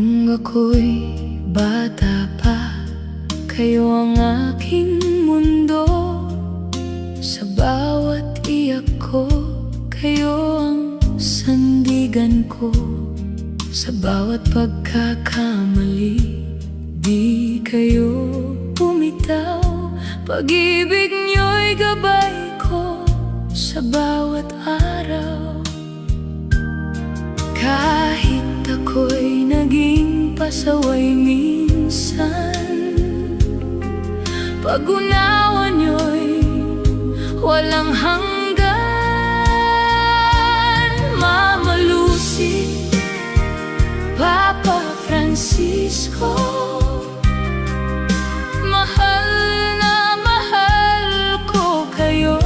Nung ako'y bata pa, kayo ang aking mundo. Sa bawat iyak ko, kayo ang sandigan ko. Sa bawat pagkakamali, di kayo bumitaw. Pag-ibig niyo'y gabay ko sa bawat araw. Kahit ako'y naging pasaway minsan, pag-unawa niyo'y walang hanggan. Mama Lucy, Papa Francisco, mahal na mahal ko kayo.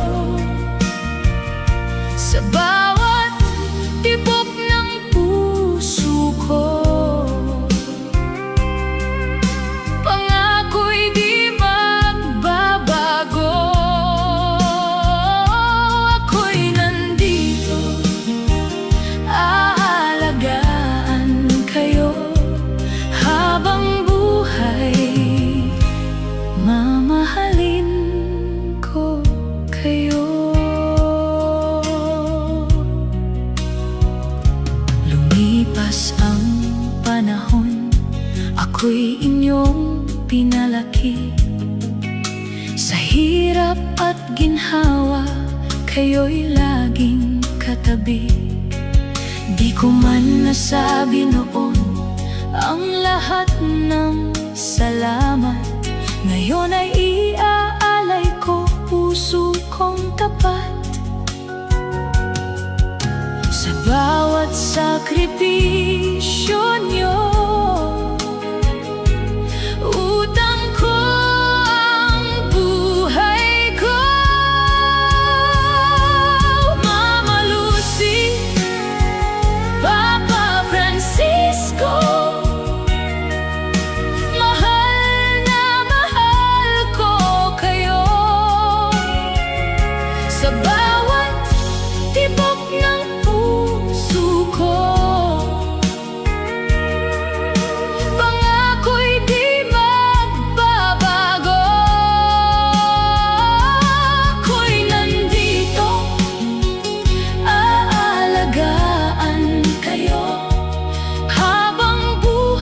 Sa bawat tibok ng puso ko, pangako'y di magbabago. Ako'y nandito, aalagaan kayo habang buhay. Mamahalin ko kayo. Lumipas ang panahon, ako'y inyong pinalaki. Sa hirap at ginhawa, kayo'y laging katabi. Di ko man nasabi noon ang lahat ng salamat. Ngayon ay iaalay ko, puso kong tapat. Sa bawat sakripisyo